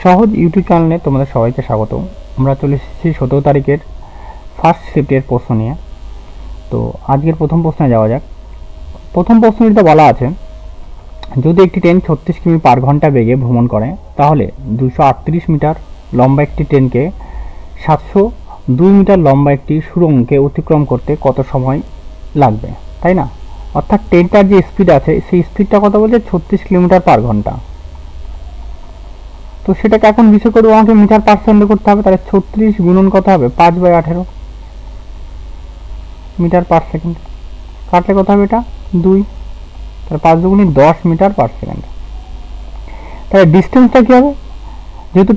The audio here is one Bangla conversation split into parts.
সহজ ইউটিউব চ্যানেলে তোমাদের সবাইকে স্বাগত। আমরা চলে এসেছি 17 তারিখের ফার্স্ট শিফটের প্রশ্ন নিয়ে। তো আজকের প্রথম প্রশ্নে যাওয়া যাক। প্রথম প্রশ্নটিতে বলা আছে, যদি একটি ট্রেন 36 কিমি পার ঘন্টা বেগে ভ্রমণ করে তাহলে 238 মিটার লম্বা একটি ট্রেনকে 702 মিটার লম্বা একটি সুড়ঙ্গকে অতিক্রম করতে কত সময় লাগবে, তাই না? অর্থাৎ ট্রেনটার যে স্পিড আছে সেই স্পিডটা কত বলছে, 36 কিলোমিটার পার ঘন্টা। তো সেটাকে এখন বিষয় করে আমাকে মিটার পার্সেন্টে করতে হবে। তাহলে 36 গুণন কত হবে, 5/18 মিটার পার সেকেন্ড। কাটলে কত হবে, এটা 2। তাহলে 5 দুগুণে 10 মিটার পার সেকেন্ড। তাহলে ডিস্টেন্সটা কী হবে, যেহেতু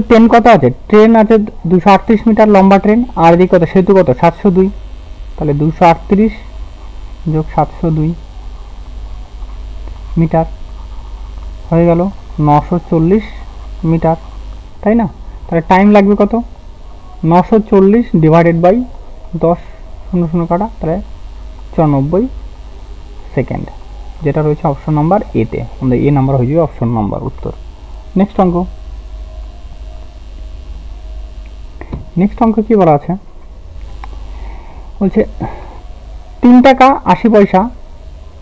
ট্রেন কত আছে, ট্রেন আছে 238 মিটার লম্বা ট্রেন, আর এদিকে কত, সেতু কত 702। তাহলে 238 যোগ 702 মিটার হয়ে গেল 940 মিটার, তাই না? তাহলে টাইম লাগবে কত, 940 ডিভাইডেড বাই 10, 00 কাটা, তাহলে 94 সেকেন্ড, যেটা রয়েছে অপশন নাম্বার এতে। আমাদের এ নাম্বার হয়ে যাবে অপশন নাম্বার উত্তর। নেক্সট অঙ্ক কি বলা আছে, বলছে 3 টাকা 80 পয়সা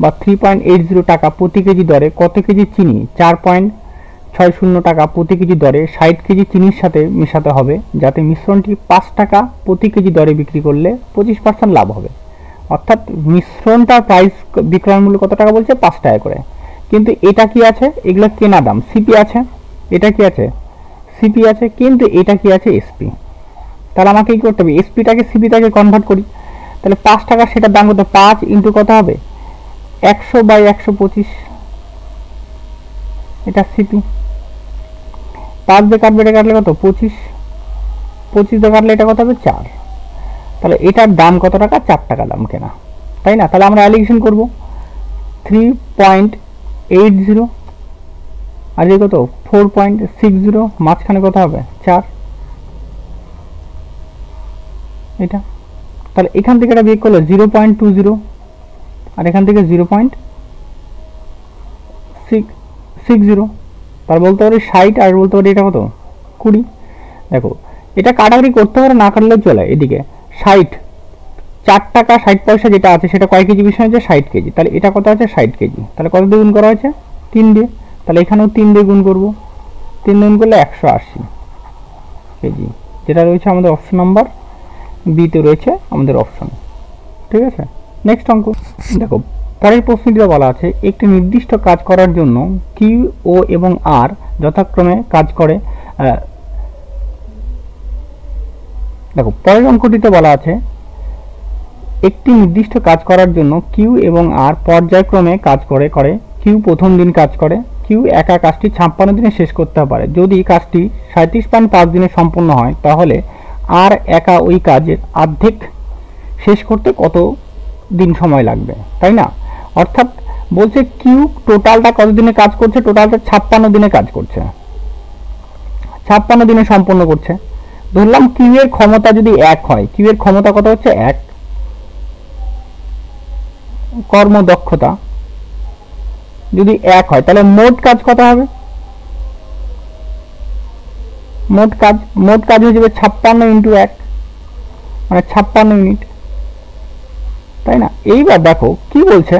বা 3.80 টাকা প্রতি কেজি দরে কত কেজি চিনি 4.60 টাকা প্রতি কেজি দরে 60 কেজি চিনির সাথে মেশাতে হবে, যাতে মিশ্রণটি 5 টাকা প্রতি কেজি দরে বিক্রি করলে 25% লাভ হবে। অর্থাৎ মিশ্রণটার প্রাইস, বিক্রয় মূল্য কত টাকা বলছে, 5 টাকা করে। কিন্তু এটা কি আছে, এগুলো কেনা দাম, সিপি আছে, এটা কি আছে, সিপি আছে, কিন্তু এটা কি আছে, এসপি। তাহলে আমাকে কি করতে হবে, এসপিটাকে সিপিটাকে কনভার্ট করি। তাহলে 5 টাকা সেটার দাম কত, 5 ইন্টু কত হবে, 100/125, এটা সিপি। 5 দিয়ে কাটবে, এটা কাটলে কত, 25 দিয়ে কাটলে এটা কত হবে, 4। তাহলে এটার দাম কত টাকা, 4 টাকা দাম কেনা, তাই না? তাহলে আমরা অ্যালিগেশন করব 3.80 আর এই কত 4.60, মাঝখানে কত হবে 4, এটা। তাহলে এখান থেকে এটা বিয়োগ করলে 0.20 আর এখান থেকে 0.60। তার বলতে পারি 60 আর বলতে পারি এটা কত 20। দেখো এটা কাটাকাটি করতে পারে, না কাটলেও চলে। এদিকে 60, 4 টাকা 60 পয়সা যেটা আছে সেটা কয় কেজি বিষয় আছে, 60 কেজি। তাহলে এটা কত আছে, 60 কেজি। তাহলে কত দিয়ে গুণ করা হয়েছে, 3 দিয়ে। তাহলে এখানেও 3 দিয়ে গুণ করবো, 3 গুণ করলে 180 কেজি, যেটা রয়েছে আমাদের অপশন নাম্বার বিতে রয়েছে আমাদের অপশন। ঠিক আছে, নেক্সট অঙ্ক দেখো। পরের প্রশ্নটিতে বলা আছে, একটি নির্দিষ্ট কাজ করার জন্য কিউ, ও এবং আর যথাক্রমে কাজ করে। দেখো পরের অঙ্কটিতে বলা আছে, একটি নির্দিষ্ট কাজ করার জন্য কিউ এবং আর পর্যায়ক্রমে কাজ করে। কিউ প্রথম দিন কাজ করে, কিউ একা কাজটি 56 দিনে শেষ করতে পারে। যদি কাজটি 37.5 দিনে সম্পন্ন হয় তাহলে আর একা ওই কাজের অর্ধেক শেষ করতে কত দিন সময় লাগবে, তাই না? অর্থাৎ বলছে কিউ টোটালটা কত দিনে কাজ করছে, টোটালটা 56 দিনে কাজ করছে, 56 দিনে সম্পন্ন করছে। ধরলাম কিউ এর ক্ষমতা যদি 1 হয়, কিউ এর ক্ষমতা কত হচ্ছে 1, কর্মদক্ষতা যদি 1 হয় তাহলে মোট কাজ কত হবে, মোট কাজ হয়ে যাবে 56 ইন্টু 1, মানে 56 ইউনিট, তাই না? এইবার দেখো কি বলছে,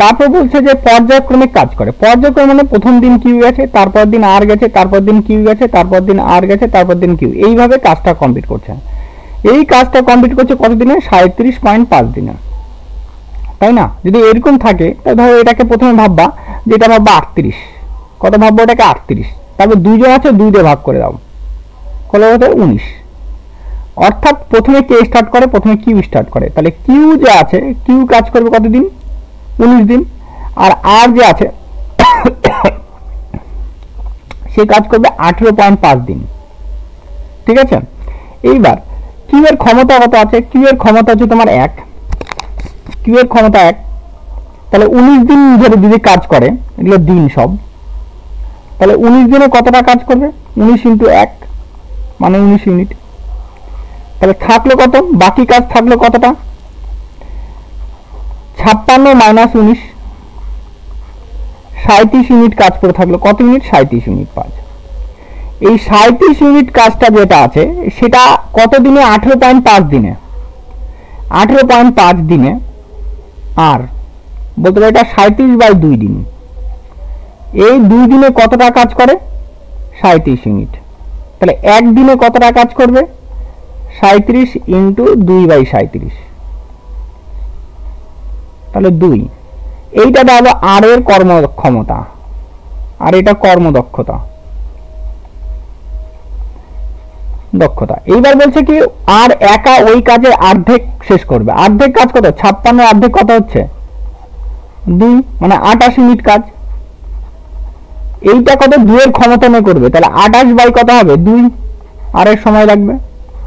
তারপর বলছে যে পর্যায়ক্রমিক কাজ করে। পর্যায়ক্রম মানে প্রথম দিন কিউ গেছে, তারপর দিন আর গেছে, তারপর দিন কিউ গেছে, তারপর দিন আর গেছে, তারপর দিন কিউ, এইভাবে কাজটা কমপ্লিট করছে। এই কাজটা কমপ্লিট করছে কত দিনে, 37.5 দিনে, তাই না? যদি এরকম থাকে তাহলে ধরো এটাকে প্রথমে ভাববা যে এটা ভাববা 38, কত ভাববো, এটাকে 38, তারপর 2 জন আছে 2 দিয়ে ভাগ করে দাও, কত হতে 19। অর্থাৎ প্রথমে কে স্টার্ট করে, প্রথমে কিউ স্টার্ট করে। তাহলে কিউ যে আছে, কিউ কাজ করবে কতদিন, 19 দিন। আর যে আছে সে কাজ করবে 18.5 দিন, ঠিক আছে? এইবার কিউ এর ক্ষমতা কত আছে, কিউ এর ক্ষমতা হচ্ছে তোমার 1, কিউ এর ক্ষমতা 1। তাহলে 19 দিন ধরে যদি কাজ করে, এগুলো দিন সব, তাহলে 19 দিনে কতটা কাজ করবে, 19 ইন্টু 1 মানে 19 ইউনিট। তাহলে থাকলো কত, বাকি কাজ থাকলো কতটা, 56 মাইনাস 19, 37 ইউনিট কাজ করে থাকলো। কত ইউনিট, 37 ইউনিট কাজ। এই 37 ইউনিট কাজটা যেটা আছে সেটা কত দিনে? 18.5 দিনে। 18.5 দিনে আর বলতে পারি এটা 37/2 দিন। এই 2 দিনে কতটা কাজ করে? 37 ইউনিট। তাহলে এক দিনে কতটা কাজ করবে? 37 ইন্টু 2/37, তাহলে 2। এইটা দেওয়া আর এর কর্মক্ষমতা, আর এটা কর্মদক্ষতা, দক্ষতা। এইবার বলছে কি আর একা ওই কাজের অর্ধেক শেষ করবে। অর্ধেক কাজ কত? 56 অর্ধেক কত হচ্ছে? 2, মানে 28 ইউনিট কাজ। এইটা কত? 2 এর ক্ষমতা নিয়ে করবে, তাহলে 28 বাই কত হবে? 2। আর এর সময় লাগবে,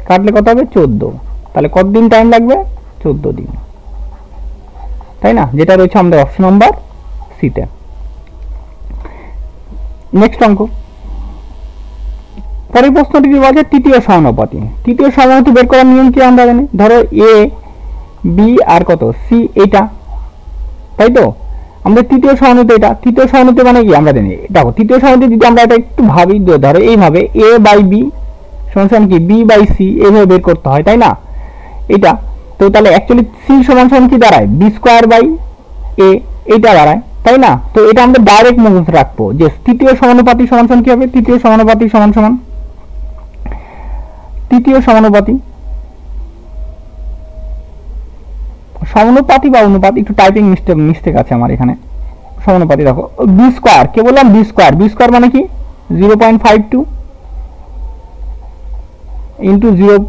কাটলে কত হবে? 14। তাহলে কত দিন টাইম লাগবে? 14 দিন, তাই না? যেটা রয়েছে আমাদের অপশন নাম্বার সিতে। নেক্সট অঙ্ক, পরের প্রশ্নটি কি বলছে? তৃতীয় সমানুপাতি। তৃতীয় সমানুপাতি বের করার নিয়ম কি আমরা জানি? ধরো এ বি আর কত সি, এটা, তাই তো? আমাদের তৃতীয় সমানুপাতি এটা। তৃতীয় সমানুপাতি মানে কি আমরা জানি? দেখো তৃতীয় সমানুপাতি যদি আমরা এটা একটু ভাবি, ধরো এইভাবে এ বাই বি সমান কি বি বাই সি, এইভাবে বের করতে হয়, তাই না? এটা তো তাহলে অ্যাকচুয়ালি সি সমান সমান কি দাঁড়ায়? বি স্কোয়ার বাই এ, এইটা দাঁড়ায়, তাই না? তো এটা আমরা ডাইরেক্ট মুখস্থ রাখবো যে তৃতীয় সমানুপাতি সমান সমান কি হবে? তৃতীয় সমানুপাতি সমান সমান তৃতীয় সমানুপাতি, সমানুপাতি বা অনুপাত, একটু টাইপিং মিস্টেক আছে আমার এখানে। সমানুপাতি দেখো বি স্কোয়ার, কে বললাম? B square. বি স্কোয়ার মানে কি? 0.52 ইন্টু 0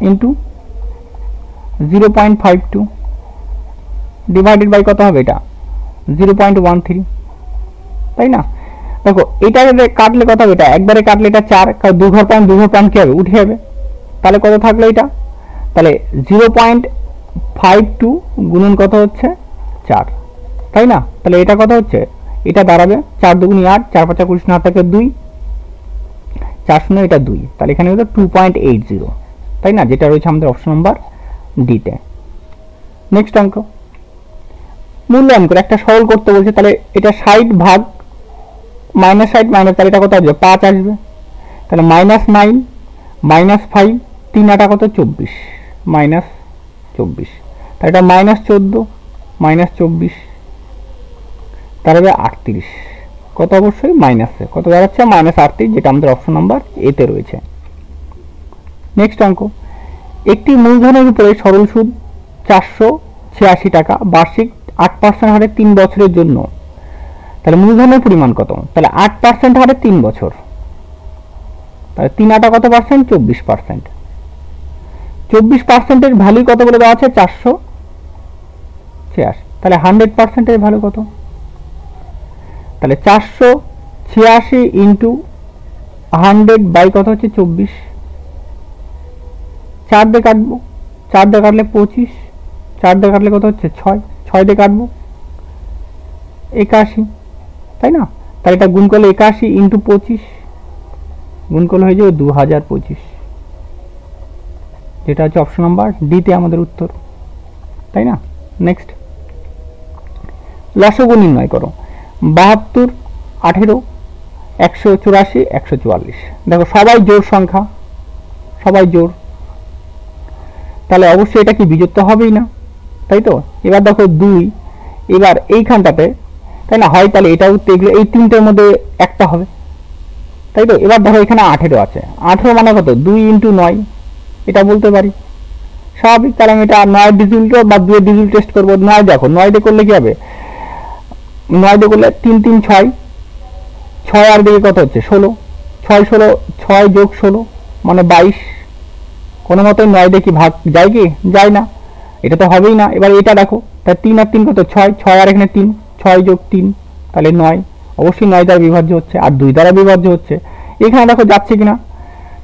ইন্টু 0.52 ডিভাইডেড বাই কত হবে? এটা 0.13, তাই না? দেখো এটা কাটলে কত হবে? এটা একবারে কাটলে এটা 4, দু ঘর পয়েন্ট কি হবে? উঠে যাবে। তাহলে কত থাকলো এটা? তাহলে 0.52 গুণন কত হচ্ছে? 4, তাই না? তাহলে এটা কত হচ্ছে? এটা দাঁড়াবে 4 দুগুণি 8, 4 5 29, না থাকে 2, 4 0 এটা 2, তাহলে এখানে হলো 2.80, তাই না? যেটা রয়েছে আমাদের অপশন নাম্বার ডিতে। নেক্সট অঙ্ক, মূল্যায়ন করে একটা সরল করতে বলছে। তাহলে এটা 60 ভাগ -60 মাইনাস, তাহলে এটা কত আসবে? 5 আসবে। তাহলে -9 -5, 3 8 কত? 24, -24, তাহলে এটা -14 -24, তাহলে 38, কত? অবশ্যই মাইনাসে কত দাঁড়াচ্ছে? -38, যেটা আমাদের অপশন নাম্বার এতে রয়েছে। নেক্সট অঙ্ক, একটি মূলধনের উপরে সরল সুদ 486 টাকা বার্ষিক 8% হারে 3 বছরের জন্য, তাহলে মূলধনের পরিমাণ কত? তাহলে 8% হারে 3 বছর, তাহলে 3 8 কত পার্সেন্ট? 24%। 24%-এর ভ্যালু কত বলে দেওয়া আছে? 486, তাহলে 100%-এর ভ্যালু কত? তাহলে 486 ইন্টু 100 বাই কত হচ্ছে? 24। 4 দিয়ে কাটবো, 4 দিয়ে কাটলে 25, 4 দিয়ে কাটলে কত হচ্ছে? 6, 6 দিয়ে কাটবো 81, তাই না? তাহলে এটা গুণ করলে 81 ইন্টু 25 গুণ করলে হয়ে যাবে 2025, যেটা হচ্ছে অপশন নাম্বার ডিতে আমাদের উত্তর, তাই না? নেক্সট, লসগু নির্ণয় করো। 72 18 184 144, দেখো সবাই জোড় সংখ্যা, সবাই জোড়, তাহলে অবশ্যই এটা কি বিজোড় হবেই না, তাই তো? এবার দেখো 2, এবার এইখানটাতে, তাই না? হয় তাহলে এটাও দেখলে এই তিনটের মধ্যে একটা হবে, তাই তো? এবার দেখো এখানে 18 আছে, 18 মানে কত? 2 ইন্টু 9, এটা বলতে পারি স্বাভাবিক। তাহলে আমি এটা 9 ডিজিট বা 2 ডিজিট টেস্ট করবো। 9 দেখো, 9 দিয়ে করলে কি হবে? 9 দিয়ে করলে 3 3 6, 6 আর দিকে কত হচ্ছে? 16, 6 16, 6 যোগ 16 মানে 22, কোনো মতোই 9 দিয়ে কি ভাগ যায়? কি যায় না, এটা তো হবেই না। এবার এটা দেখো, তাহলে 3 আর 3 কত? 6, 6 আর এখানে 3, 6 যোগ 3 তাহলে 9, অবশ্যই 9 দ্বারা বিভাজ্য হচ্ছে, আর 2 দ্বারা বিভাজ্য হচ্ছে। এখানে দেখো যাচ্ছে কিনা,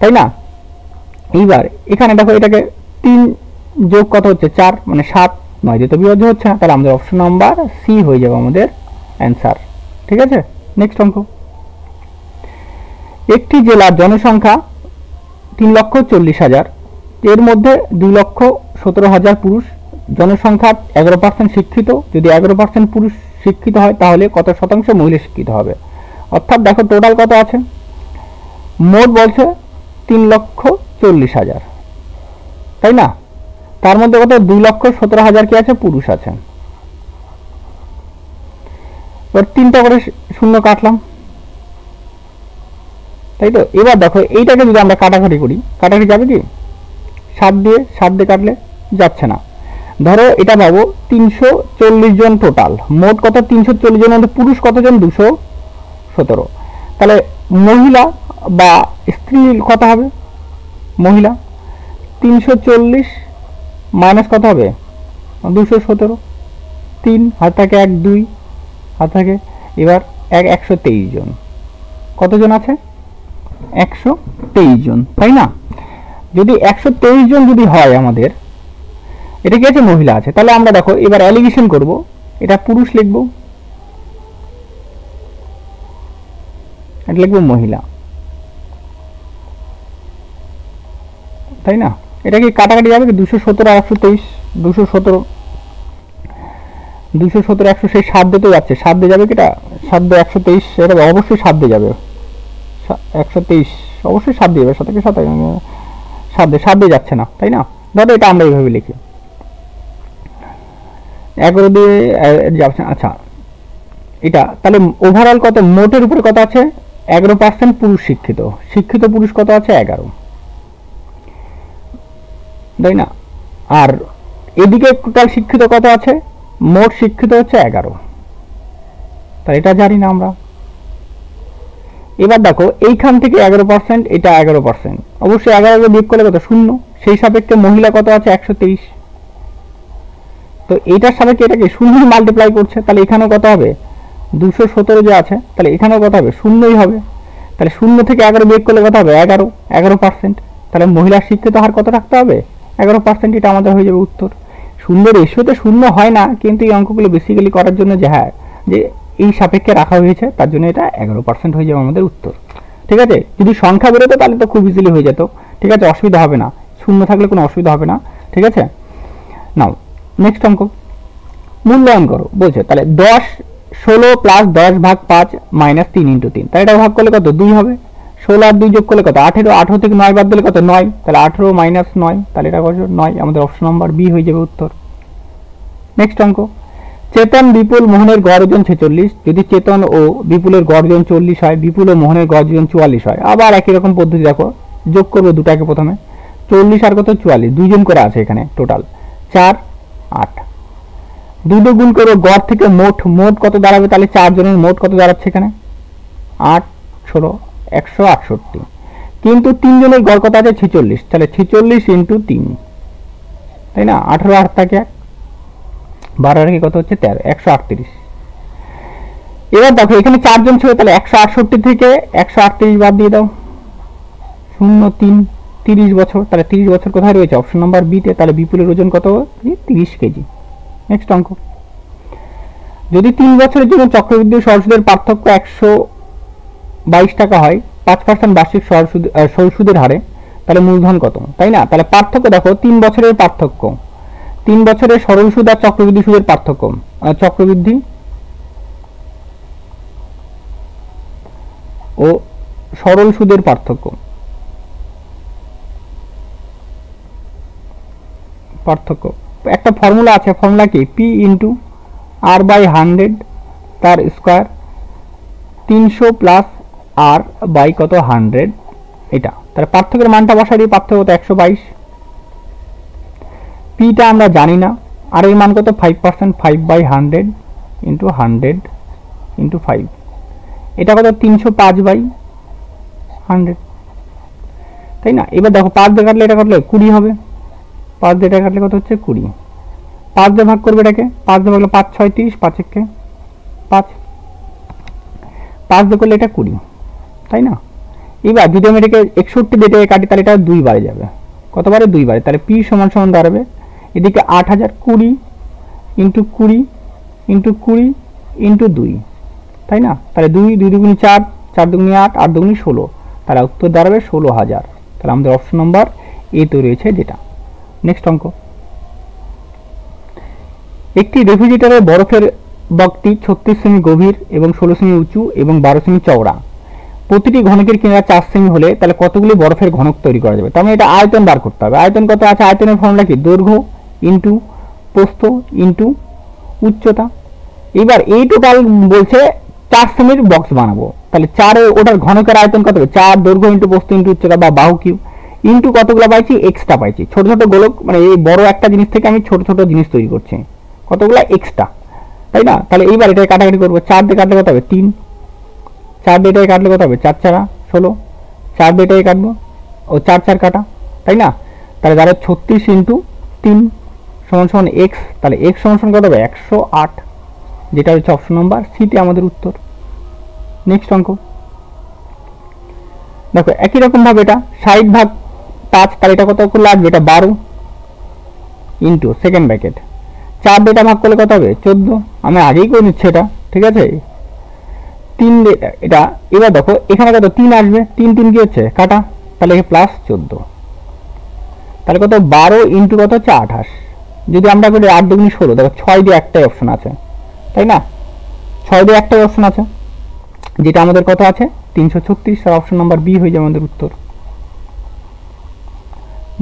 তাই না? এইবার এখানে দেখো এটাকে 3 যোগ কত হচ্ছে? 4 মানে 7, 9 দিয়ে তো বিভাজ্য হচ্ছে না, তাহলে আমাদের অপশন নাম্বার সি হয়ে যাবে আমাদের অ্যান্সার, ঠিক আছে? নেক্সট অঙ্ক, একটি জেলার জনসংখ্যা 3,40,000, এর মধ্যে 2,17,000 পুরুষ, জনসংখ্যার 11% শিক্ষিত। যদি 11% পুরুষ শিক্ষিত হয় তাহলে কত শতাংশ মহিলা শিক্ষিত হবে? অর্থাৎ দেখো টোটাল কত আছে? মোট বলছে 3,40,000, তাই না? তার মধ্যে কত 2,17,000 কি আছে, পুরুষ আছে। এবার 3টা করে শূন্য কাটলাম, তাই তো। এবার দেখো এইটাকে যদি আমরা কাটাকাটি করি, কাটাকাটি যাবে কি? 7 দিয়ে কাটলে যাচ্ছে না। ধরো এটা পাবো 340 জন টোটাল, মোট কত 340 জনের মধ্যে পুরুষ কতজন, 217। তাহলে মহিলা বা স্ত্রী কত হবে? মহিলা 340 মাইনাস কত হবে, 217, 3 হাত থাকে 1 2 হাত থাকে, এবার 123 জন। কতজন আছে? 123 জন, তাই না? যদি 123 জন যদি হয় আমাদের, এটা কি আছে, মহিলা আছে, তাহলে আমরা দেখো এবার অ্যালিগেশন করব, এটা পুরুষ লিখব, এটা লিখব মহিলা, তাই না? এটা কি কাটাকাটি যাবে কি? 217 আর 123, 217 100 সেই 7 দিতে যাচ্ছে, 7 দিয়ে যাবে কি? এটা 7 দিয়ে 123, এটা অবশ্যই 7 দিয়ে যাবে, 123 অবশ্যই 7 দিয়ে যাবে, 7 থেকে 7 দিয়ে যাচ্ছে না, তাই না? ধরো এটা আমরা এইভাবে লিখি, 11 দিয়ে যাচ্ছে। আচ্ছা, এটা তাহলে ওভারঅল কত, মোটের উপরে কত আছে? 11% পুরুষ শিক্ষিত, শিক্ষিত পুরুষ কত আছে? 11, তাই না? আর এদিকে টোটাল শিক্ষিত কত আছে? মোট শিক্ষিত হচ্ছে 11, তাই এটা জানি না আমরা। এবার দেখো এইখান থেকে 11%, এটা 11%, অবশ্যই 11 বিয়োগ করলে কত? 0, সেই সাপেক্ষে মহিলা কত আছে? 123। তো এইটার সাপেক্ষে এটাকে 0 মাল্টিপ্লাই করছে, তাহলে এখানেও কত হবে? 217 যে আছে, তাহলে এখানেও কত হবে? 0ই হবে। তাহলে 0 থেকে 11 বিয়োগ করলে কত হবে? 11%। তাহলে মহিলার শিক্ষিত হার কত রাখতে হবে? 11%। এটা আমাদের হয়ে যাবে উত্তর। সুন্দর রেশিওতে 0 হয় না, কিন্তু এই অঙ্কগুলো বেসিক্যালি করার জন্য যে হ্যাঁ যে এই সাপেক্ষে রাখা হয়েছে, তার জন্য এটা 11% হয়ে যাবে আমাদের উত্তর। ঠিক আছে? যদি সংখ্যা বেরোতো তাহলে তো খুব ইজিলি হয়ে যেত। ঠিক আছে, অসুবিধা হবে না, 0 থাকলে কোনো অসুবিধা হবে না। ঠিক আছে, নাও নেক্সট অঙ্ক, মূল্যায়ন করো বলছে। তাহলে 10 16 প্লাস 10 ভাগ 5 মাইনাস 3 ইন্টু 3, তাহলে এটা ভাগ করলে কত? 2 হবে। 16 আর 2 যোগ করলে কত? 18, 18 থেকে 9 বাদ দিলে কত? 9, তাহলে 18 মাইনাস 9, তাহলে এটা কত? 9। আমাদের অপশন নাম্বার বি হয়ে যাবে উত্তর। নেক্সট অঙ্ক, চেতন বিপুল মোহনের গড় ওজন 46, যদি চেতন ও বিপুলের গড় ওজন 40 হয়, বিপুল ও মোহনের গড় ওজন 44 হয়। আবার একই রকম পদ্ধতি, দেখো যোগ করবো দুটাকে, প্রথমে 40 আর কত? 44, দুইজন করে আছে এখানে, টোটাল 4 8, দুটো গুণ করবো গড় থেকে মোট, মোট কত দাঁড়াবে? তাহলে 4 জনের মোট কত দাঁড়াচ্ছে এখানে? 8 16 168, কিন্তু 3 জনের গড় কত আছে? 46, তাহলে 46 ইন্টু 3, তাই না? 18 8 থাকে 1, 12 রেখে কত হচ্ছে? 13, 138। এবার দেখো এখানে 4 জন ছিল, তাহলে 168 থেকে 138 বাদ দিয়ে দাও, 0 3 30 বছর, তাহলে 30 বছর কোথায় রয়েছে? অপশন নাম্বার বি তে। তাহলে বিপুলের ওজন কত? 30 কেজি। নেক্সট অঙ্ক, যদি 3 বছরের জন্য চক্রবৃদ্ধি সরল পার্থক্য 122 টাকা হয় 5% বার্ষিক সরল সুদের হারে, তাহলে মূলধন কত? তাই না? তাহলে পার্থক্য দেখো, 3 বছরের পার্থক্য, 3 বছরের সরল সুদ আর চক্রবৃদ্ধি সুদের পার্থক্য, চক্রবৃদ্ধি ও সরল সুদের পার্থক্য, একটা ফর্মুলা আছে, ফর্মুলা কি? পি ইন্টু আর বাই 100 তার স্কোয়ার 300 প্লাস আর বাই কত? 100, এটা। তাহলে পার্থক্যের মানটা বসাই দিই, পার্থক্য কত? 122। পিটা আমরা জানি না, আর এর মান কত? 5%, 5 বাই 100 ইন্টু 100 ইন্টু 5, এটা কত? 305 বাই 100, তাই না? এবার দেখো 5 দিয়ে কাটলে এটা কাটলে 20 হবে, 5 দিয়ে এটা কাটলে কত হচ্ছে? 20। 5 দিয়ে ভাগ করবে এটাকে, 5 দিয়ে ভাগলে 5 6 30, 5 একে 5, 5 দিয়ে করলে এটা 20, তাই না? এবার যদি আমি এটাকে 61 দিয়ে এটাকে কাটি, তাহলে এটা 2 বারে যাবে, কতবারে? 2 বারে। তাহলে পি সমান সমান দাঁড়াবে এদিকে 8000, 20 ইন্টু 20 ইন্টু 20 ইন্টু 2, তাই না? তাহলে 2 2 দুগুণি 4, 4 দুগুণি 8, 8 দুগুণি 16, তাহলে উত্তর দাঁড়াবে 16000। তাহলে আমাদের অপশন নাম্বার এ তো রয়েছে যেটা। নেক্সট অঙ্ক, একটি রেফ্রিজারেটরের বরফের বক্সটি 36 সেমি গভীর এবং 16 সেমি উঁচু এবং 12 সেমি চওড়া, প্রতিটি ঘনকের কিনারা 4 সেমি হলে তাহলে কতগুলি বরফের ঘনক তৈরি করা যাবে? তার মানে এটা আয়তন বার করতে হবে। আয়তন কত আছে? আয়তনের ফর্মুলা কি? দৈর্ঘ্য ইন্টু প্রস্থ ইন্টু উচ্চতা। এবার এই টোটাল বলছে 4 সেমির বক্স বানাবো, তাহলে 4 ওটার ঘনকের আয়তন কত হবে? 4 দৈর্ঘ্য ইন্টু প্রস্থ ইন্টু উচ্চতা বা বাহু কিউব ইন্টু কতগুলো পাইছি? এক্সট্রা পাইছি। ছোট ছোট গোলক, মানে এই বড় একটা জিনিস থেকে আমি ছোট ছোট জিনিস তৈরি করছি, কতগুলো এক্সট্রা, তাই না? তাহলে এইবার এটাকে কাটাকাটি করবো। 4 দিয়ে কাটলে কত হবে? 3। 4 দিয়ে এটাকে কাটলে কত হবে? 4 4 16। 4 দিয়ে এটাকে কাটবো, ও 4 4 কাটা, তাই না? তাহলে তাহলে 36 ইন্টু 3 সমান সমান এক্স। তাহলে এক্স সমান সমান কত হবে? 108, যেটা হচ্ছে অপশন নাম্বার সিতে আমাদের উত্তর। নেক্সট অঙ্ক দেখো, একই রকম ভাবে এটা 60 ভাগ 5, তাহলে এটা কত করলে আসবে? এটা 12 ইন্টু সেকেন্ড ব্র্যাকেট 4 দিয়ে এটা ভাগ করলে কত হবে? 14। আমি আগেই করে নিচ্ছি এটা, ঠিক আছে? 3 এটা, এবার দেখো এখানে কত? 3 আসবে, 3 3 কি হচ্ছে? কাটা, তাহলে প্লাস 14, তাহলে কত? 12 ইন্টু কত হচ্ছে? 28। যদি আমরা করি 8 2 16, দেখো 6 দিয়ে একটাই অপশন আছে, তাই না? 6 দিয়ে একটাই অপশন আছে, যেটা আমাদের কত আছে? 336, আর অপশন নাম্বার বি হয়ে যাবে আমাদের উত্তর।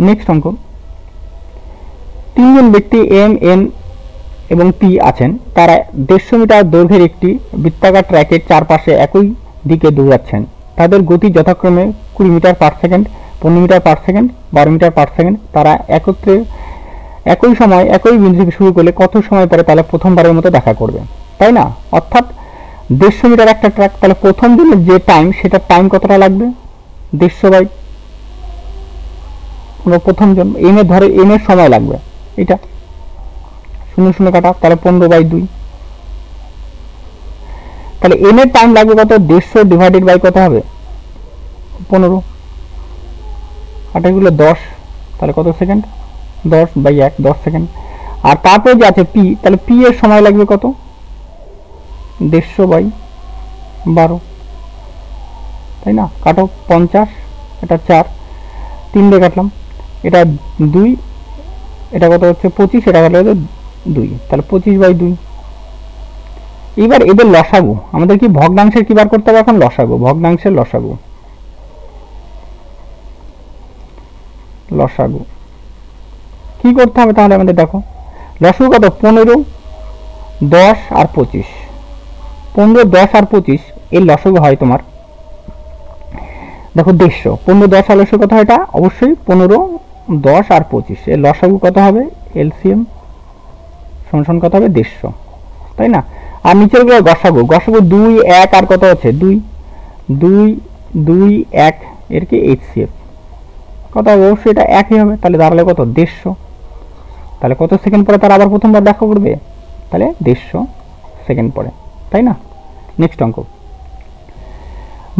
নেক্সট অঙ্ক, 3 জন ব্যক্তি এম এন এবং পি আছেন, তারা 150 মিটার দৈর্ঘ্যের একটি বৃত্তাকার ট্র্যাকের চারপাশে একই দিকে দৌড়াচ্ছেন। তাদের গতি যথাক্রমে 20 meter per second, 15 meter per second, 12 meter per second. তারা একত্রে একই সময় একই বিন্দু থেকে শুরু করলে কত সময় পরে তাহলে প্রথমবারের মতো দেখা করবে, তাই না? অর্থাৎ 150 মিটার একটা ট্র্যাক, তাহলে প্রথম দিনের যে টাইম, সেটা টাইম কতটা লাগবে? 150 বাই প্রথম জন, এম এর ধরে এম এর সময় লাগবে, এটা 0 0 কাটা, তাহলে 15 বাই 2। তাহলে এম এর টাইম লাগবে কত? 150 ডিভাইডেড বাই কত হবে? 15, আর এগুলো 10, তাহলে কত সেকেন্ড? 10 by 1, 10 second. আর তারপরে যে আছে পি, তাহলে পি এর সময় লাগবে কত? 150 বাই 12, তাই না? কাটো 50, এটা 4, 3 দিয়ে কাটলাম, এটা 2, এটা কত হচ্ছে? 25, এটা কাটলে 2, তাহলে 25 বাই 2। এবার এদের লসাগু, আমাদের কি ভগ্নাংশের কি বার করতে হবে এখন? লসাগু, ভগ্নাংশের লসাগু। লসাগু কি করতে হবে তাহলে আমাদের? দেখো লসাগু কত? 15 10 আর 25, 15 10 আর 25 এর লসাগু হয় তোমার, দেখো 150। 15 10 আর লসাগু কত হয়? এটা অবশ্যই 15 10 আর 25 এর লসাগু কত হবে? এলসিএম সমান কত হবে? 150, তাই না? আর নিচের গুলো গসাগু, গসাগু 2 1 আর কত আছে? 2 2 2 1 এর কি এইচসিএফ কত হবে? অবশ্যই এটা একই হবে, তাহলে দাঁড়ালে কত? 150। তাহলে কত সেকেন্ড পরে তার আবার প্রথমবার দেখা করবে? তাহলে 150 সেকেন্ড পরে, তাই না? নেক্সট অঙ্ক,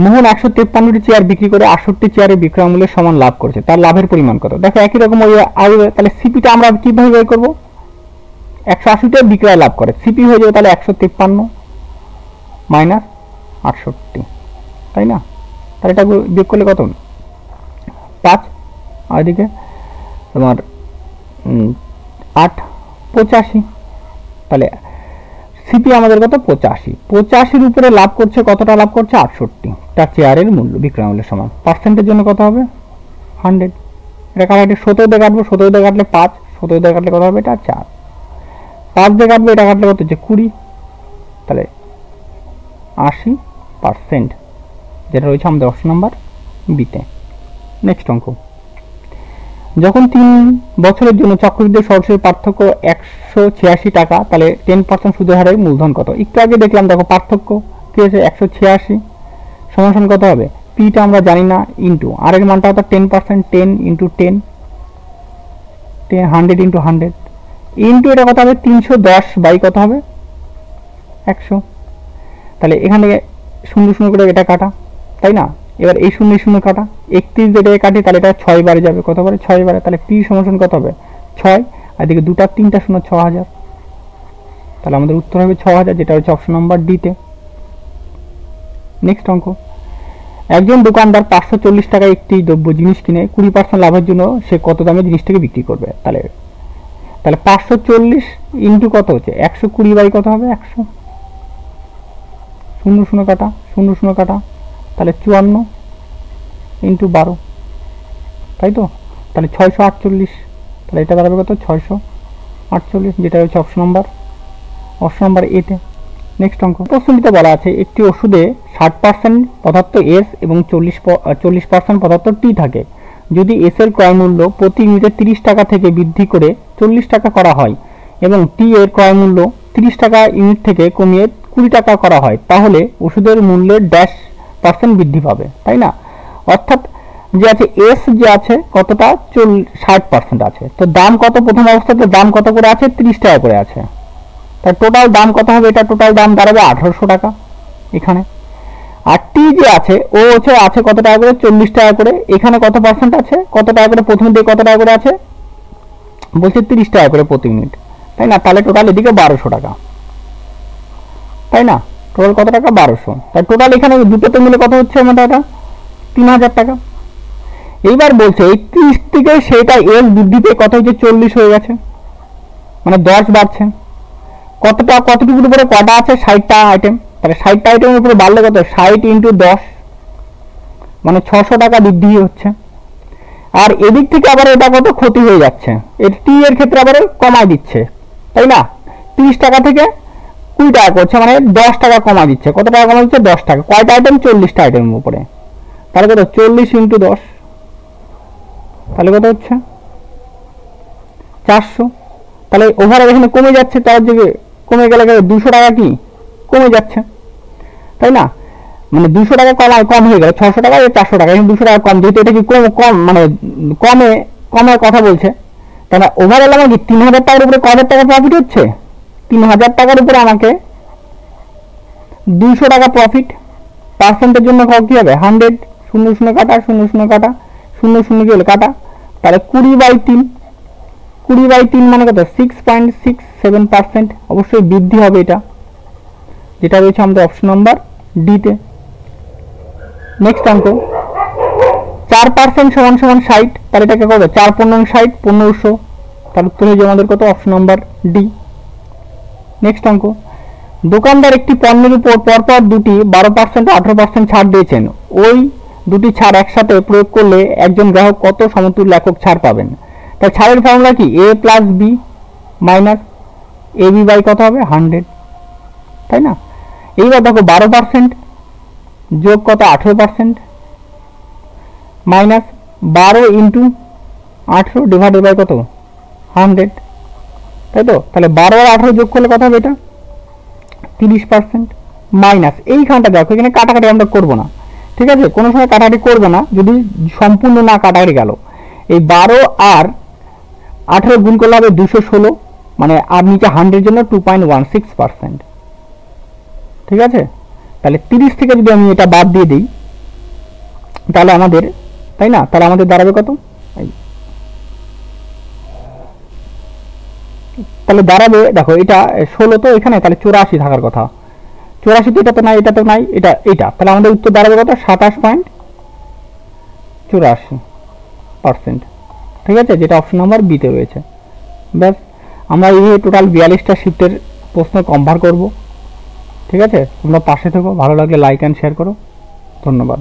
মোহন 153টি চেয়ার বিক্রি করে 68টি চেয়ারের বিক্রয় মূল্যের সমান লাভ করেছে, তার লাভের পরিমাণ কত? দেখো একই রকম ওই আসবে, তাহলে সিপিটা আমরা কিভাবে বের করবো? 180টা বিক্রয় লাভ করে, সিপি হয়ে যাবে তাহলে 153 মাইনাস 68, তাই না? তাহলে এটা বিয়োগ করলে কত? 5, আর এদিকে তোমার 8 85, তাহলে সিপি আমাদের কত? 85, 85-এর উপরে লাভ করছে কতটা? লাভ করছে 68, তার চেয়ারের মূল্য বিক্রয় মূল্যের সমান। পার্সেন্টের জন্য কত হবে? 100। এটা কাটাটি 17 দিয়ে কাটবো, 17 দিয়ে কাটলে 5, 17 দিয়ে কাটলে কত হবে? এটা 4, 5 দিয়ে কাটবো, এটা কাটলে কত হচ্ছে? 20, তাহলে 80%, যেটা রয়েছে আমাদের অপশন নাম্বার বিতে। নেক্সট অঙ্ক, যখন 3 বছরের জন্য চক্রবৃদ্ধি সরাসরি পার্থক্য 186 টাকা, তাহলে 10% সুদের হারে মূলধন কত? একটু আগে দেখলাম, দেখো পার্থক্য কি হয়েছে? 186 সমান কত হবে? পিটা আমরা জানি না, ইন্টু আর এর মানটা হতো 10%, 10 ইন্টু 10, 100 ইন্টু 100 ইন্টু এটা কত হবে? 310 বাই কত হবে? 100। তাহলে এখান থেকে 0 0 করে এটা কাটা, তাই না? এবার এই 0 0 কাটা, 31 যেটা কাটি, তাহলে এটা 6 বারে যাবে, কত বারে? 6 বারে, তাহলে পি সমান কত হবে? 6, আর এদিকে 2টা 3টা 0 6000, তাহলে আমাদের উত্তর হবে 6000, যেটা হচ্ছে অপশন নাম্বার ডিতে। নেক্সট অঙ্ক, একজন দোকানদার 540 টাকায় একটি দ্রব্য জিনিস কিনে 20% লাভের জন্য সে কত দামে জিনিসটাকে বিক্রি করবে? তাহলে 540 ইন্টু কত হচ্ছে? 120 বাই কত হবে? 100, 0 0 কাটা, 0 0 কাটা, তাহলে 54 ইন্টু 12, তাই তো? তাহলে 648, তাহলে এটা দাঁড়াবে কত? 648, যেটা হচ্ছে অপশন নাম্বার এতে। নেক্সট অঙ্ক। প্রশ্নটিতে বলা আছে একটি ওষুধে 60% পদার্থ এস এবং 40% পদার্থ টি থাকে। যদি এস এর ক্রয় মূল্য প্রতি ইউনিটে 30 টাকা থেকে বৃদ্ধি করে 40 টাকা করা হয় এবং টি এর ক্রয় মূল্য 30 টাকা ইউনিট থেকে কমিয়ে 20 টাকা করা হয়, তাহলে ওষুধের মূল্যের ড্যাশ পার্সেন্ট বৃদ্ধি পাবে, তাই না? অর্থাৎ যে আছে এস যে আছে কতটা? 60% আছে। তো দাম কত? প্রথম অবস্থাতে দাম কত করে আছে? 30 টাকা করে আছে। তার টোটাল দাম কত হবে? এটা টোটাল দাম দাঁড়াবে 1800 টাকা এখানে। আর টি যে আছে ও আছে কত টাকা করে? 40 টাকা করে। এখানে কত পার্সেন্ট আছে? কত টাকা করে? প্রথম দিকে কত টাকা করে আছে? বলছে 30 টাকা করে প্রতি ইউনিট, তাই না? তাহলে টোটাল এদিকে 1200 টাকা, তাই না? টোটাল কত টাকা? 1200। তাই টোটাল এখানে দুটোতে মিলে কত হচ্ছে আমার টাকা? 3000 টাকা। এইবার বলছে এই 30 থেকে সেটা এস বৃদ্ধি পেয়ে কত হচ্ছে? 40 হয়ে গেছে, মানে 10 বাড়ছে। কতটুকুর উপরে কটা আছে? 60টা আইটেম। তাহলে 60টা আইটেমের উপরে বাড়লে কত? 60 ইন্টু 10, মানে 600 টাকা বৃদ্ধি হচ্ছে। আর এদিক থেকে আবার এটা কত ক্ষতি হয়ে যাচ্ছে? টি এর ক্ষেত্রে আবার কমায় দিচ্ছে, তাই না? 30 টাকা থেকে 20 টাকা করছে, মানে 10 টাকা কমা দিচ্ছে। কত টাকা কমা দিচ্ছে? 10 টাকা। কয়টা আইটেম? 40টা আইটেমের উপরে। তাহলে কত? 40 ইন্টু 10, তাহলে কত হচ্ছে? 400। তাহলে ওভারঅল এখানে কমে যাচ্ছে, তার দিকে কমে গেলে 200 টাকা কি কমে যাচ্ছে, তাই না? মানে 200 টাকা কম হয়ে গেল, 600 টাকা 400 টাকা, এখন 200 টাকা কম। যেহেতু এটা কি কম মানে কমের কথা বলছে, তাহলে ওভারঅল আমার কি 3000 টাকার উপরে কত টাকা প্রফিট হচ্ছে? 3000 টাকার উপরে আমাকে 200 টাকা প্রফিট। পার্সেন্টের জন্য কি হবে? 100, 00 কাটা 00 কাটা 00 কি হলো কাটা, তাহলে 20/3, 20/3 মানে কত? 6.67%। অবশ্যই বৃদ্ধি হবে এটা, যেটা রয়েছে আমাদের অপশন নাম্বার ডিতে। নেক্সট অঙ্ক, 4% সমান 60, তাহলে এটাকে কত? 4 15 60, 1500, তার উত্তর হয়ে যাবে আমাদের কত? Option number D. নেক্সট অঙ্ক, দোকানদার একটি পণ্যের উপর পরপর দুটি 12% ও 18% ছাড় দিয়েছেন। ওই দুটি ছাড় একসাথে প্রয়োগ করলে একজন গ্রাহক কত সমতুল্য একক ছাড় পাবেন? তাই ছাড়ের ফর্মুলা কি? A plus B minus A B by কত হবে? 100, তাই না? এইবার দেখো 12% যোগ কত? 18% মাইনাস 12 ইন্টু 18 ডিভাইডেড বাই কত? 100, তাই তো? তাহলে 12 আর 18 যোগ করলে কত হবে? এটা 30% মাইনাস এইখানটা দেখো, এখানে কাটাকাটি আমরা করবো না, ঠিক আছে? কোনো সময় কাটাকাটি করবে না যদি সম্পূর্ণ না কাটাকাটি গেল। এই 12 আর 18 গুণ করলে হবে 216, মানে আর নিচে 100 জন্য 2.16%, ঠিক আছে? তাহলে 30 থেকে যদি আমি এটা বাদ দিয়ে দিই তাহলে আমাদের, তাই না? তাহলে আমাদের দাঁড়াবে কত? তাহলে দাঁড়াবে দেখো এটা 16 তো এখানে, তাহলে 84 থাকার কথা। 84 তো এটা তো নাই, এটা তো নাই, এটা তাহলে আমাদের উত্তর দাঁড়াবে কত? 27.84%, ঠিক আছে? যেটা অপশন নাম্বার বিতে রয়েছে। ব্যাস, আমরা এই টোটাল 42টা শিফটের প্রশ্ন কভার করব, ঠিক আছে? তোমরা পাশে থেকো, ভালো লাগলে লাইক অ্যান্ড শেয়ার করো। ধন্যবাদ।